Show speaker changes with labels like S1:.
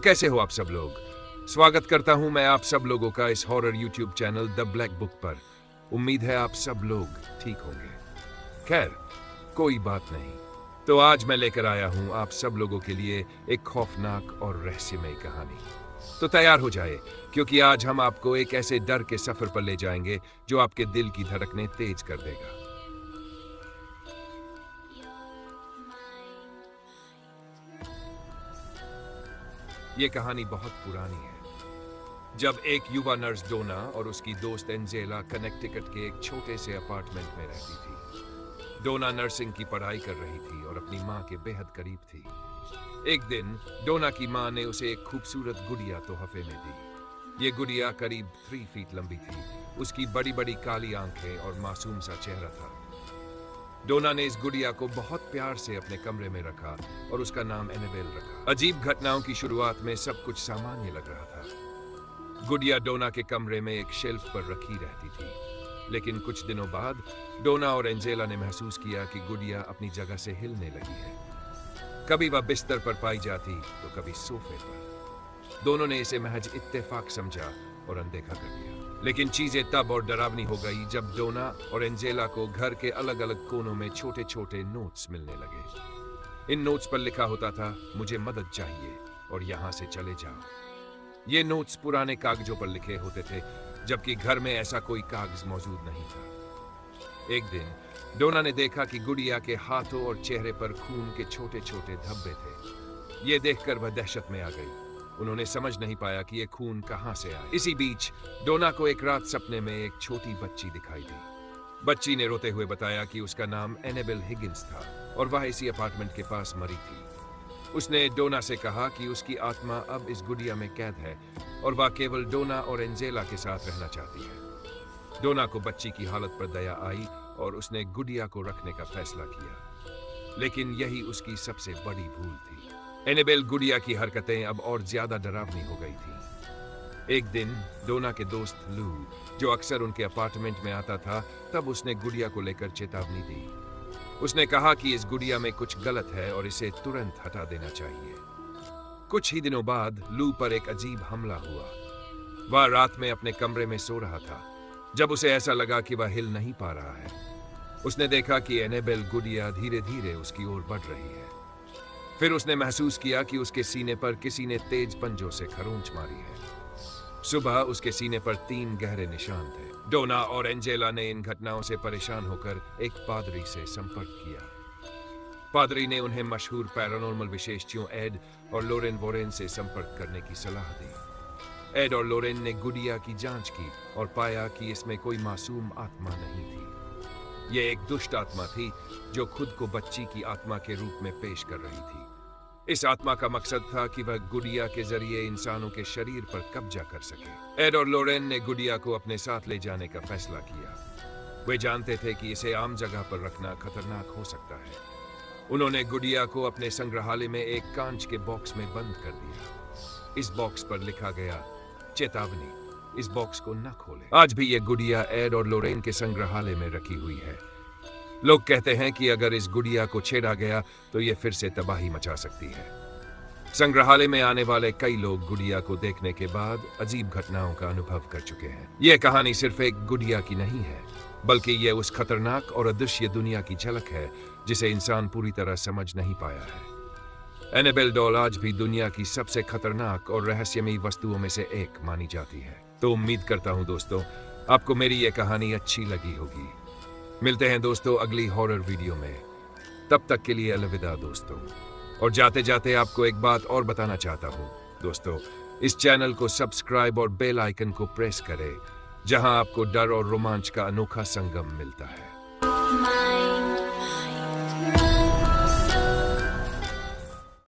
S1: कैसे हो आप सब लोग? स्वागत करता हूं मैं आप सब लोगों का इस horror YouTube channel the black book पर। उम्मीद है आप सब लोग ठीक होंगे। खैर, कोई बात नहीं। तो आज मैं लेकर आया हूं आप सब लोगों के लिए एक खौफनाक और रहस्यमयी कहानी। तो तैयार हो जाए, क्योंकि आज हम आपको एक ऐसे डर के सफर पर ले जाएंगे जो आपके दिल की धड़कनें तेज कर देगा। ये कहानी बहुत पुरानी है, जब एक युवा नर्स डोना और उसकी दोस्त एंजेला कनेक्टिकट के एक छोटे से अपार्टमेंट में रहती थी। डोना नर्सिंग की पढ़ाई कर रही थी और अपनी माँ के बेहद करीब थी। एक दिन डोना की माँ ने उसे एक खूबसूरत गुड़िया तोहफे में दी। ये गुड़िया करीब 3 फीट लंबी थी। उसकी बड़ी बड़ी काली आंखें और मासूम सा चेहरा था। डोना ने इस गुड़िया को बहुत प्यार से अपने कमरे में रखा और उसका नाम एनेबेल रखा। अजीब घटनाओं की शुरुआत में सब कुछ सामान्य लग रहा था। गुड़िया डोना के कमरे में एक शेल्फ पर रखी रहती थी, लेकिन कुछ दिनों बाद डोना और एंजेला ने महसूस किया कि गुड़िया अपनी जगह से हिलने लगी है। कभी वह बिस्तर पर पाई जाती तो कभी सोफे पर। दोनों ने इसे महज इत्तेफाक समझा और अनदेखा कर दिया। लेकिन चीजें तब और डरावनी हो गई जब डोना और एंजेला को घर के अलग अलग कोनों में छोटे छोटे नोट्स मिलने लगे। इन नोट्स पर लिखा होता था, मुझे मदद चाहिए और यहाँ से चले जाओ। ये नोट्स पुराने कागजों पर लिखे होते थे, जबकि घर में ऐसा कोई कागज मौजूद नहीं था। एक दिन डोना ने देखा कि गुड़िया के हाथों और चेहरे पर खून के छोटे छोटे धब्बे थे। ये देखकर वह दहशत में आ गई। उन्होंने समझ नहीं पाया कि ये खून कहां से आया। इसी बीच डोना को एक रात सपने में एक छोटी बच्ची दिखाई दी। बच्ची ने रोते हुए बताया कि उसका नाम एनेबेल हिगिंस था और वह इसी अपार्टमेंट के पास मरी थी। उसने डोना से कहा कि उसकी आत्मा अब इस गुड़िया में कैद है और वह केवल डोना और एंजेला के साथ रहना चाहती है। डोना को बच्ची की हालत पर दया आई और उसने गुड़िया को रखने का फैसला किया, लेकिन यही उसकी सबसे बड़ी भूल थी। एनेबेल गुड़िया की हरकतें अब और ज्यादा डरावनी हो गई थी। एक दिन डोना के दोस्त लू, जो अक्सर उनके अपार्टमेंट में आता था, तब उसने गुड़िया को लेकर चेतावनी दी। उसने कहा कि इस गुड़िया में कुछ गलत है और इसे तुरंत हटा देना चाहिए। कुछ ही दिनों बाद लू पर एक अजीब हमला हुआ। वह रात में अपने कमरे में सो रहा था जब उसे ऐसा लगा कि वह हिल नहीं पा रहा है। उसने देखा कि एनेबेल गुड़िया धीरे धीरे उसकी ओर बढ़ रही है। फिर उसने महसूस किया कि उसके सीने पर किसी ने तेज पंजों से खरोंच मारी है। सुबह उसके सीने पर 3 गहरे निशान थे। डोना और एंजेला ने इन घटनाओं से परेशान होकर एक पादरी से संपर्क किया। पादरी ने उन्हें मशहूर पैरानॉर्मल विशेषज्ञों एड और लोरेन वोरेन से संपर्क करने की सलाह दी। एड और लोरेन ने गुड़िया की जांच की और पाया कि इसमें कोई मासूम आत्मा नहीं थी। यह एक दुष्ट आत्मा थी जो खुद को बच्ची की आत्मा के रूप में पेश कर रही थी। इस आत्मा का मकसद था कि वह गुड़िया के जरिए इंसानों के शरीर पर कब्जा कर सके। एड और लोरेन ने गुड़िया को अपने साथ ले जाने का फैसला किया। वे जानते थे कि इसे आम जगह पर रखना खतरनाक हो सकता है। उन्होंने गुड़िया को अपने संग्रहालय में एक कांच के बॉक्स में बंद कर दिया। इस बॉक्स पर लिखा गया, चेतावनी, इस बॉक्स को न खोलें। आज भी यह गुड़िया एड और लोरेन के संग्रहालय में रखी हुई है। लोग कहते हैं कि अगर इस गुड़िया को छेड़ा गया तो यह फिर से तबाही मचा सकती है। संग्रहालय में आने वाले कई लोग गुड़िया को देखने के बाद अजीब घटनाओं का अनुभव कर चुके हैं। यह कहानी सिर्फ एक गुड़िया की नहीं है, बल्कि यह उस खतरनाक और अदृश्य दुनिया की झलक है जिसे इंसान पूरी तरह समझ नहीं पाया है। एनेबेल डॉल आज भी दुनिया की सबसे खतरनाक और रहस्यमयी वस्तुओं में से एक मानी जाती है। तो उम्मीद करता हूं दोस्तों, आपको मेरी यह कहानी अच्छी लगी होगी। मिलते हैं दोस्तों अगली हॉरर वीडियो में। तब तक के लिए अलविदा दोस्तों। और जाते जाते आपको एक बात और बताना चाहता हूं दोस्तों, इस चैनल को सब्सक्राइब और बेल आइकन को प्रेस करें, जहां आपको डर और रोमांच का अनोखा संगम मिलता है।